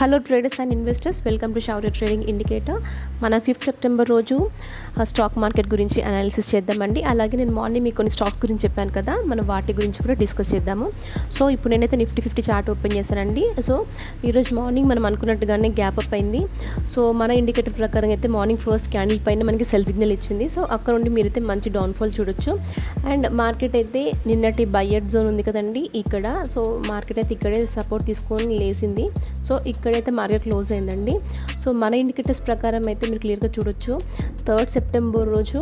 Hello traders and investors, welcome to Shaurya trading indicator. మన 5th September రోజు stock market గురించి analysis చేద్దామండి. అలాగే నేను మార్నింగ్ మీకు కొన్ని స్టాక్స్ గురించి చెప్పాను కదా, మనం వాటి గురించి కూడా డిస్కస్ చేద్దాము. సో ఇప్పుడు నేనైతే నిఫ్టీ 50 చార్ట్ ఓపెన్ చేశానండి. సో ఈరోజు మార్నింగ్ మనం అనుకున్నట్టుగానే గ్యాప్ అప్ అయింది. సో మన ఇండికేటర్ ప్రకారం అయితే మార్నింగ్ ఫస్ట్ క్యాండిల్ పైన మనకి సెల్ సిగ్నల్ ఇచ్చింది. సో అక్కడ నుండి మీరైతే మంచి డౌన్ఫాల్ చూడొచ్చు. అండ్ మార్కెట్ అయితే నిన్నటి బయ్యర్ జోన్ ఉంది కదండి ఇక్కడ. సో మార్కెట్ అయితే ఇక్కడే సపోర్ట్ తీసుకొని లేసింది. సో ఇక్కడైతే మార్కెట్ క్లోజ్ అయిందండి. సో మన ఇండికేటర్స్ ప్రకారం అయితే మీరు క్లియర్గా చూడొచ్చు. 3rd సెప్టెంబర్ రోజు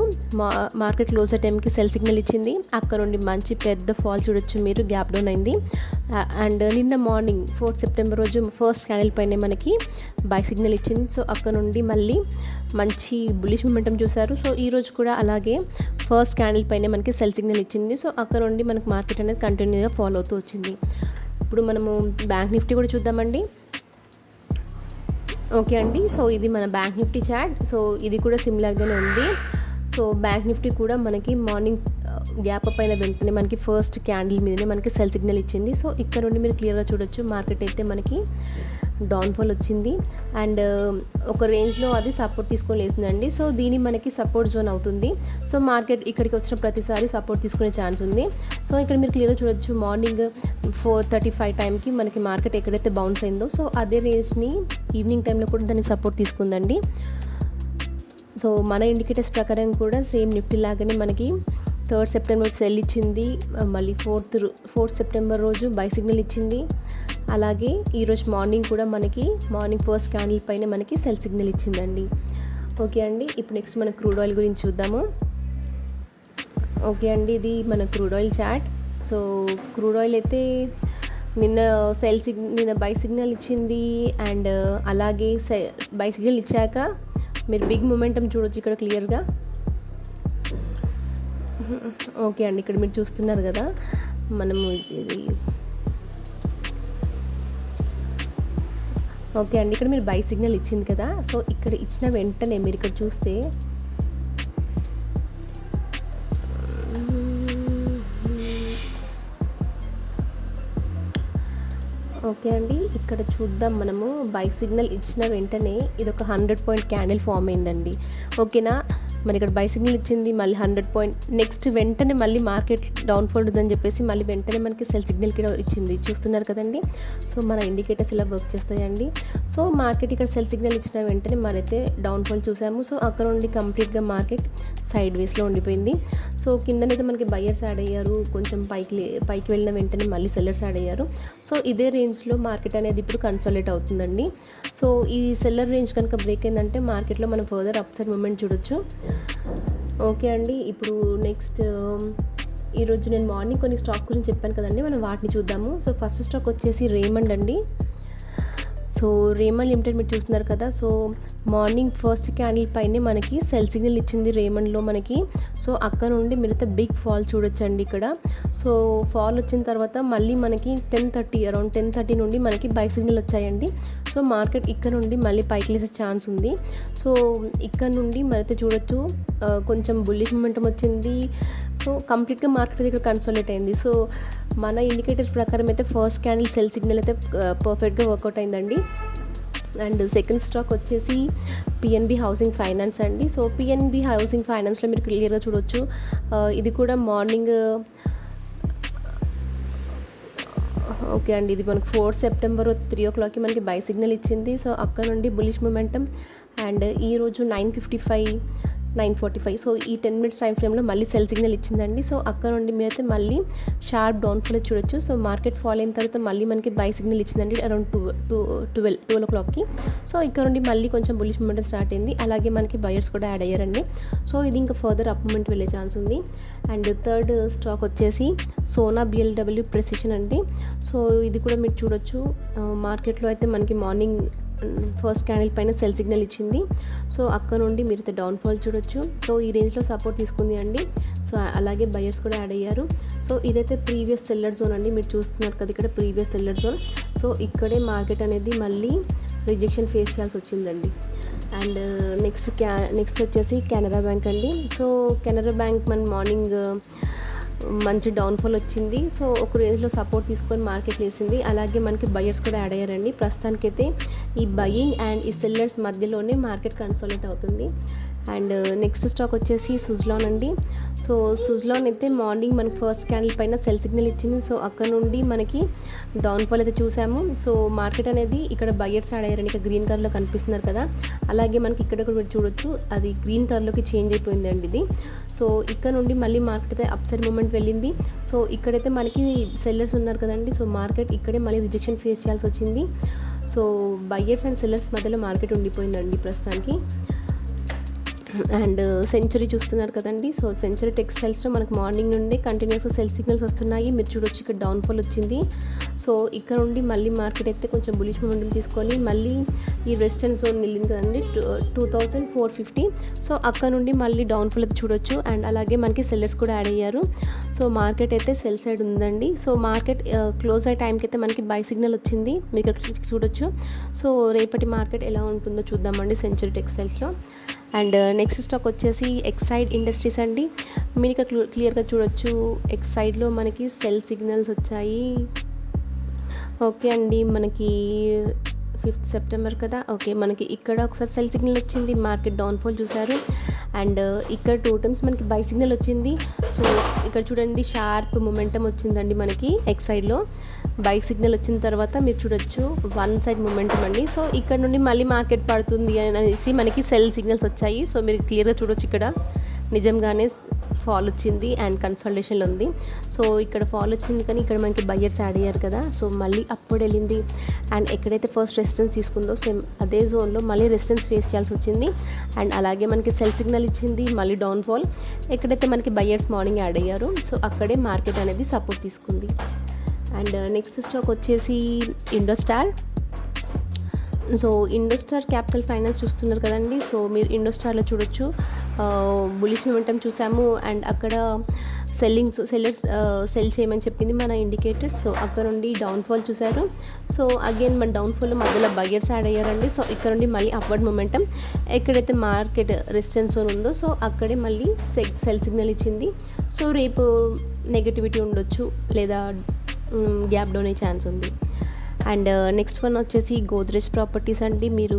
మార్కెట్ క్లోజ్ అయ్యే టైంకి సెల్ సిగ్నల్ ఇచ్చింది. అక్కడ నుండి మంచి పెద్ద ఫాల్ చూడొచ్చు, మీరు గ్యాప్ డౌన్ అయింది. అండ్ నిన్న మార్నింగ్ 4th సెప్టెంబర్ రోజు ఫస్ట్ క్యాండిల్ పైన మనకి బై సిగ్నల్ ఇచ్చింది. సో అక్కడ నుండి మళ్ళీ మంచి బుల్లిష్ మొమెంటం చూసారు. సో ఈరోజు కూడా అలాగే ఫస్ట్ క్యాండిల్ పైన మనకి సెల్ సిగ్నల్ ఇచ్చింది. సో అక్కడ నుండి మనకి మార్కెట్ అనేది కంటిన్యూగా ఫాలో అవుతూ వచ్చింది. ఇప్పుడు మనము బ్యాంక్ నిఫ్టీ కూడా చూద్దామండి. ఓకే అండి, సో ఇది మన బ్యాంక్ నిఫ్టీ చార్ట్. సో ఇది కూడా సిమిలర్గానే ఉంది. సో బ్యాంక్ నిఫ్టీ కూడా మనకి మార్నింగ్ గ్యాప్ అప్ అయిన వెంటనే మనకి ఫస్ట్ క్యాండిల్ మీదనే మనకి సెల్ సిగ్నల్ ఇచ్చింది. సో ఇక్కడ నుండి మీరు క్లియర్గా చూడొచ్చు, మార్కెట్ అయితే మనకి డౌన్ఫాల్ వచ్చింది. అండ్ ఒక రేంజ్లో అది సపోర్ట్ తీసుకొని లేసిందండి. సో దీని మనకి సపోర్ట్ జోన్ అవుతుంది. సో మార్కెట్ ఇక్కడికి వచ్చిన ప్రతిసారి సపోర్ట్ తీసుకునే ఛాన్స్ ఉంది. సో ఇక్కడ మీరు క్లియర్గా చూడొచ్చు, మార్నింగ్ 4:35 టైంకి మనకి మార్కెట్ ఎక్కడైతే బౌన్స్ అయిందో సో అదే రేంజ్ని ఈవినింగ్ టైంలో కూడా దాన్ని సపోర్ట్ తీసుకుందండి. సో మన ఇండికేటర్స్ ప్రకారం కూడా సేమ్ నిఫ్టీ లాగానే మనకి 3rd సెప్టెంబర్ సెల్ ఇచ్చింది. మళ్ళీ 4th సెప్టెంబర్ రోజు బై సిగ్నల్ ఇచ్చింది. అలాగే ఈరోజు మార్నింగ్ కూడా మనకి మార్నింగ్ ఫస్ట్ క్యాండిల్ పైన మనకి సెల్ సిగ్నల్ ఇచ్చిందండి. ఓకే అండి, ఇప్పుడు నెక్స్ట్ మన క్రూడ్ ఆయిల్ గురించి చూద్దాము. ఓకే అండి, ఇది మన crude oil chart. So crude oil అయితే నిన్న బై సిగ్నల్ ఇచ్చింది. అండ్ అలాగే బై సిగ్నల్ ఇచ్చాక మీరు బిగ్ మొమెంటం చూడొచ్చు ఇక్కడ క్లియర్గా. ఓకే అండి, ఇక్కడ మీరు చూస్తున్నారు కదా, మనము ఇది ఓకే అండి, ఇక్కడ మీరు బై సిగ్నల్ ఇచ్చింది కదా. సో ఇక్కడ ఇచ్చిన వెంటనే మీరు ఇక్కడ చూస్తే ఓకే అండి, ఇక్కడ చూద్దాం. మనము బై సిగ్నల్ ఇచ్చిన వెంటనే ఇది ఒక 100 పాయింట్ క్యాండిల్ ఫామ్ అయిందండి. ఓకేనా, మరి ఇక్కడ బై సిగ్నల్ ఇచ్చింది, మళ్ళీ 100 పాయింట్, నెక్స్ట్ వెంటనే మళ్ళీ మార్కెట్ డౌన్ఫాల్ ఉందని చెప్పేసి మళ్ళీ వెంటనే మనకి సెల్ సిగ్నల్ కూడా ఇచ్చింది. చూస్తున్నారు కదండి. సో మన ఇండికేటర్స్ ఇలా వర్క్ చేస్తాయండి. సో మార్కెట్ ఇక్కడ సెల్ సిగ్నల్ ఇచ్చిన వెంటనే మరైతే డౌన్ఫాల్ చూసాము. సో అక్కడ నుండి కంప్లీట్గా మార్కెట్ సైడ్ వేస్లో ఉండిపోయింది. సో కిందనైతే మనకి బయ్యర్స్ యాడ్ అయ్యారు, కొంచెం పైకి వెళ్ళిన వెంటనే మళ్ళీ సెల్లర్స్ యాడ్ అయ్యారు. సో ఇదే రేంజ్లో మార్కెట్ అనేది ఇప్పుడు కన్సాలిడేట్ అవుతుందండి. సో ఈ సెల్లర్ రేంజ్ కనుక బ్రేక్ అయిందంటే మార్కెట్లో మనం ఫర్దర్ అప్ సైడ్ మూమెంట్ చూడొచ్చు. ఓకే అండి, ఇప్పుడు నెక్స్ట్ ఈరోజు నేను మార్నింగ్ కొన్ని స్టాక్ గురించి చెప్పాను కదండి, మనం వాటిని చూద్దాము. సో ఫస్ట్ స్టాక్ వచ్చేసి రేమండ్ అండి. సో రేమండ్ లిమిటెడ్ మీరు చూస్తున్నారు కదా. సో మార్నింగ్ ఫస్ట్ క్యాండిల్ పైనే మనకి సెల్ సిగ్నల్ ఇచ్చింది రేమండ్లో మనకి. సో అక్కడ నుండి మీరైతే బిగ్ ఫాల్ చూడొచ్చండి ఇక్కడ. సో ఫాల్ వచ్చిన తర్వాత మళ్ళీ మనకి అరౌండ్ 10:30 నుండి మనకి బై సిగ్నల్ వచ్చాయండి. సో మార్కెట్ ఇక్కడ నుండి మళ్ళీ పైకి లేసే ఛాన్స్ ఉంది. సో ఇక్కడ నుండి మరైతే చూడొచ్చు, కొంచెం బుల్లిష్ మొమెంటం వచ్చింది. సో కంప్లీట్గా మార్కెట్ ఇక్కడ కన్సాలిడేట్ అయింది. సో మన ఇండికేటర్స్ ప్రకారం అయితే ఫస్ట్ క్యాండిల్ సెల్ సిగ్నల్ అయితే పర్ఫెక్ట్గా వర్కౌట్ అయిందండి. అండ్ సెకండ్ స్టాక్ వచ్చేసి పిఎన్బి హౌసింగ్ ఫైనాన్స్ అండి. సో పిఎన్బి హౌసింగ్ ఫైనాన్స్లో మీరు క్లియర్గా చూడొచ్చు, ఇది కూడా మార్నింగ్ ఓకే అండి, ఇది మనకు 4th సెప్టెంబర్ 3 o'clockకి మనకి బై సిగ్నల్ ఇచ్చింది. సో అక్కడ నుండి బుల్లిష్ మొమెంటం. అండ్ ఈరోజు 9:55, 9:45, సో ఈ 10 minutes టైం ఫ్రేమ్లో మళ్ళీ సెల్ సిగ్నల్ ఇచ్చిందండి. సో అక్కడ నుండి మీరైతే మళ్ళీ షార్ప్ డౌన్ఫాల్ చూడొచ్చు. సో మార్కెట్ ఫాల్ అయిన తర్వాత మళ్ళీ మనకి బై సిగ్నల్ ఇచ్చిందండి అరౌండ్ 12 o'clockకి. సో ఇక్కడ నుండి మళ్ళీ కొంచెం బుల్లిష్ మూమెంట్ స్టార్ట్ అయింది. అలాగే మనకి బయర్స్ కూడా యాడ్ అయ్యారండి. సో ఇది ఇంకా ఫర్దర్ అప్ మూమెంట్ వెళ్ళే ఛాన్స్ ఉంది. అండ్ థర్డ్ స్టాక్ వచ్చేసి సోనా బిఎల్డబ్ల్యూ ప్రెసిషన్ అండి. సో ఇది కూడా మీరు చూడొచ్చు, మార్కెట్లో అయితే మనకి మార్నింగ్ ఫస్ట్ క్యాండిల్ పైన సెల్ సిగ్నల్ ఇచ్చింది. సో అక్కడ నుండి మీరైతే డౌన్ఫాల్ చూడొచ్చు. సో ఈ రేంజ్లో సపోర్ట్ తీసుకుంది అండి. సో అలాగే బయర్స్ కూడా యాడ్ అయ్యారు. సో ఇదైతే ప్రీవియస్ సెల్లర్ జోన్ అండి, మీరు చూస్తున్నారు కదా ఇక్కడ ప్రీవియస్ సెల్లర్ జోన్. సో ఇక్కడే మార్కెట్ అనేది మళ్ళీ రిజెక్షన్ ఫేస్ చేయాల్సి వచ్చిందండి. అండ్ నెక్స్ట్ వచ్చేసి కెనరా బ్యాంక్ అండి. సో కెనరా బ్యాంక్ మన మార్నింగ్ మంచి డౌన్ఫాల్ వచ్చింది. సో ఒక రేంజ్లో సపోర్ట్ తీసుకొని మార్కెట్ లేసింది. అలాగే మనకి బయర్స్ కూడా యాడ్ అయ్యారండి. ప్రస్తుతానికైతే ఈ బయింగ్ అండ్ ఈ సెల్లర్స్ మధ్యలోనే మార్కెట్ కన్సాలిడేట్ అవుతుంది. అండ్ నెక్స్ట్ స్టాక్ వచ్చేసి సుజ్లాన్ అండి. సో సుజ్లాన్ అయితే మార్నింగ్ మనకి ఫస్ట్ క్యాండిల్ పైన సెల్ సిగ్నల్ ఇచ్చింది. సో అక్కడ నుండి మనకి డౌన్ఫాల్ అయితే చూసాము. సో మార్కెట్ అనేది ఇక్కడ బయర్స్ యాడ్ అయ్యారండి. ఇక్కడ గ్రీన్ కలర్లో కనిపిస్తున్నారు కదా, అలాగే మనకి ఇక్కడ కూడా చూడొచ్చు అది గ్రీన్ కలర్లోకి చేంజ్ అయిపోయిందండి ఇది. సో ఇక్కడ నుండి మళ్ళీ మార్కెట్ అయితే అప్ సైడ్ మూమెంట్ వెళ్ళింది. సో ఇక్కడైతే మనకి సెల్లర్స్ ఉన్నారు కదండి. సో మార్కెట్ ఇక్కడే మళ్ళీ రిజెక్షన్ ఫేస్ చేయాల్సి వచ్చింది. సో బయర్స్ అండ్ సెల్లర్స్ మధ్యలో మార్కెట్ ఉండిపోయిందండి ప్రస్తుతానికి. అండ్ సెంచరీ చూస్తున్నారు కదండి. సో సెంచరీ టెక్స్టైల్స్లో మనకు మార్నింగ్ నుండి కంటిన్యూస్గా సెల్ సిగ్నల్స్ వస్తున్నాయి. మీరు చూడొచ్చు ఇక్కడ డౌన్ఫాల్ వచ్చింది. సో ఇక్కడ నుండి మళ్ళీ మార్కెట్ అయితే కొంచెం బులిష్ మొమెంటం తీసుకొని మళ్ళీ ఈ రెసిస్టెన్స్ జోన్ నిలింది కదండి 2450. సో అక్కడ నుండి మళ్ళీ డౌన్ఫాల్ అయితే చూడొచ్చు. అండ్ అలాగే మనకి సెల్లర్స్ కూడా యాడ్ అయ్యారు. సో మార్కెట్ అయితే సెల్ సైడ్ ఉందండి. సో మార్కెట్ క్లోజ్ అయ్యే టైంకి అయితే మనకి బై సిగ్నల్ వచ్చింది, మీరు ఇక్కడ చూడొచ్చు. సో రేపటి మార్కెట్ ఎలా ఉంటుందో చూద్దామండి సెంచరీ టెక్స్టైల్స్లో. అండ్ నెక్స్ట్ స్టాక్ వచ్చేసి ఎక్సైడ్ ఇండస్ట్రీస్ అండి. మీరు ఇక్కడ క్లియర్గా చూడొచ్చు ఎక్సైడ్లో మనకి సెల్ సిగ్నల్స్ వచ్చాయి. ఓకే అండి, మనకి 5th సెప్టెంబర్ కదా. ఓకే, మనకి ఇక్కడ ఒకసారి సెల్ సిగ్నల్ వచ్చింది, మార్కెట్ డౌన్ఫాల్ చూసారు. అండ్ ఇక్కడ 2 times మనకి బై సిగ్నల్ వచ్చింది. సో ఇక్కడ చూడండి షార్ప్ మొమెంటం వచ్చిందండి మనకి ఎక్సైడ్లో. బై సిగ్నల్ వచ్చిన తర్వాత మీరు చూడొచ్చు 1 side మొమెంటం అండి. సో ఇక్కడ నుండి మళ్ళీ మార్కెట్ పడుతుంది అనేసి మనకి సెల్ సిగ్నల్స్ వచ్చాయి. సో మీరు క్లియర్గా చూడొచ్చు ఇక్కడ నిజంగానే ఫాల్ వచ్చింది అండ్ కన్సల్టేషన్లో ఉంది. సో ఇక్కడ ఫాల్ వచ్చింది కానీ ఇక్కడ మనకి బయర్స్ యాడ్ అయ్యారు కదా. సో మళ్ళీ అప్పుడు వెళ్ళింది అండ్ ఎక్కడైతే ఫస్ట్ రెసిస్టెన్స్ తీసుకుందో సేమ్ అదే జోన్లో మళ్ళీ రెసిస్టెన్స్ ఫేస్ చేయాల్సి వచ్చింది. అండ్ అలాగే మనకి సెల్ సిగ్నల్ ఇచ్చింది, మళ్ళీ డౌన్ఫాల్. ఎక్కడైతే మనకి బయర్స్ మార్నింగ్ యాడ్ అయ్యారు సో అక్కడే మార్కెట్ అనేది సపోర్ట్ తీసుకుంది. అండ్ నెక్స్ట్ స్టాక్ వచ్చేసి IndoStar. So IndoStar capital finance చూస్తున్నారు కదండి. సో మీరు ఇండోస్టార్లో చూడొచ్చు బులిష్ మొమెంటం చూసాము. అండ్ అక్కడ సెల్లర్స్ సెల్ చేయమని చెప్పింది మన ఇండికేటర్. సో అక్కడ నుండి డౌన్ఫాల్ చూసారు. సో అగైన్ మన డౌన్ఫాల్ మధ్యలో బయర్స్ యాడ్ అయ్యారండి. సో ఇక్కడ నుండి మళ్ళీ అప్వర్డ్ మొమెంటం. ఎక్కడైతే మార్కెట్ రెసిస్టెన్స్ జోన్ ఉందో సో అక్కడే మళ్ళీ సెల్ సిగ్నల్ ఇచ్చింది. సో రేపు నెగటివిటీ ఉండొచ్చు లేదా గ్యాప్ డౌన్ అయ్యే ఛాన్స్ ఉంది. అండ్ నెక్స్ట్ వన్ వచ్చేసి గోద్రేజ్ ప్రాపర్టీస్ అండి. మీరు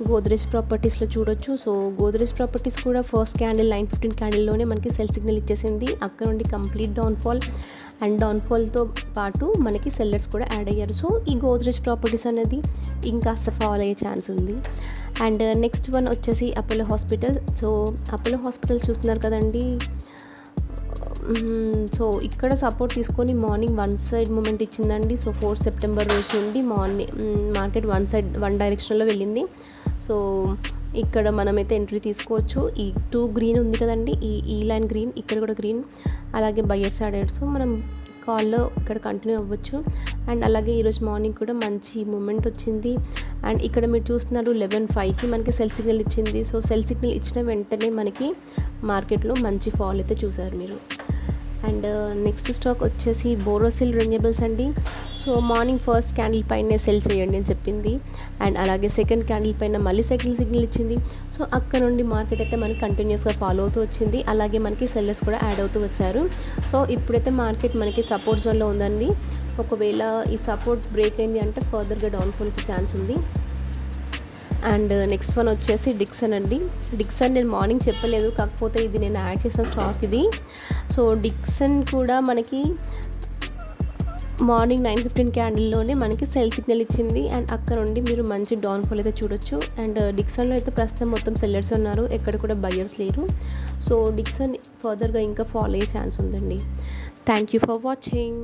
గోద్రేజ్ ప్రాపర్టీస్లో చూడొచ్చు. సో గోద్రేజ్ ప్రాపర్టీస్ కూడా ఫస్ట్ క్యాండిల్ 9:15 క్యాండిల్లోనే మనకి సెల్ సిగ్నల్ ఇచ్చేసింది. అక్కడ నుండి కంప్లీట్ డౌన్ఫాల్ అండ్ డౌన్ఫాల్తో పాటు మనకి సెల్లర్స్ కూడా యాడ్ అయ్యారు. సో ఈ గోద్రేజ్ ప్రాపర్టీస్ అనేది ఇంకాస్త ఫాల్ అయ్యే ఛాన్స్ ఉంది. అండ్ నెక్స్ట్ వన్ వచ్చేసి Apollo hospital. So Apollo hospitals చూస్తున్నారు కదండి. సో ఇక్కడ సపోర్ట్ తీసుకొని మార్నింగ్ 1 side మూమెంట్ ఇచ్చిందండి. సో 4th సెప్టెంబర్ రోజు నుండి మార్కెట్ 1 డైరెక్షన్లో వెళ్ళింది. సో ఇక్కడ మనమైతే ఎంట్రీ తీసుకోవచ్చు. ఈ 2 గ్రీన్ ఉంది కదండి, ఈ లైన్ గ్రీన్, ఇక్కడ కూడా గ్రీన్, అలాగే బయర్స్ యాడెడ్. సో మనం కాల్లో ఇక్కడ కంటిన్యూ అవ్వచ్చు. అండ్ అలాగే ఈరోజు మార్నింగ్ కూడా మంచి మూమెంట్ వచ్చింది. అండ్ ఇక్కడ మీరు చూస్తున్నారు 11:05కి మనకి సెల్ సిగ్నల్ ఇచ్చింది. సో సెల్ సిగ్నల్ ఇచ్చిన వెంటనే మనకి మార్కెట్లో మంచి ఫాల్ అయితే చూసారు మీరు. అండ్ నెక్స్ట్ స్టాక్ వచ్చేసి బోరోసిల్ రెన్యూబుల్స్ అండి. సో మార్నింగ్ ఫస్ట్ క్యాండిల్ పైన సెల్ చేయండి అని చెప్పింది. అండ్ అలాగే సెకండ్ క్యాండిల్ పైన మళ్ళీ సెకండ్ సిగ్నల్ ఇచ్చింది. సో అక్కడ నుండి మార్కెట్ అయితే మనకి కంటిన్యూస్గా ఫాలో అవుతూ వచ్చింది. అలాగే మనకి సెల్లర్స్ కూడా యాడ్ అవుతూ వచ్చారు. సో ఇప్పుడైతే మార్కెట్ మనకి సపోర్ట్ జోన్లో ఉందండి. ఒకవేళ ఈ సపోర్ట్ బ్రేక్ అయింది అంటే ఫర్దర్గా డౌన్ఫాల్ వచ్చే ఛాన్స్ ఉంది. అండ్ నెక్స్ట్ వన్ వచ్చేసి డిక్సన్ అండి. డిక్సన్ నేను మార్నింగ్ చెప్పలేదు, కాకపోతే ఇది నేను యాడ్ చేసిన స్టాక్ ఇది. సో డిక్సన్ కూడా మనకి మార్నింగ్ 9:15 క్యాండిల్లోనే మనకి సెల్ సిగ్నల్ ఇచ్చింది. అండ్ అక్కడ నుండి మీరు మంచి డౌన్ఫాల్ అయితే చూడొచ్చు. అండ్ డిక్సన్లో అయితే ప్రస్తుతం మొత్తం సెల్లర్స్ ఉన్నారు, ఎక్కడ కూడా బయర్స్ లేరు. సో డిక్సన్ ఫర్దర్గా ఇంకా ఫాలో అయ్యే ఛాన్స్ ఉందండి. Thank you for watching.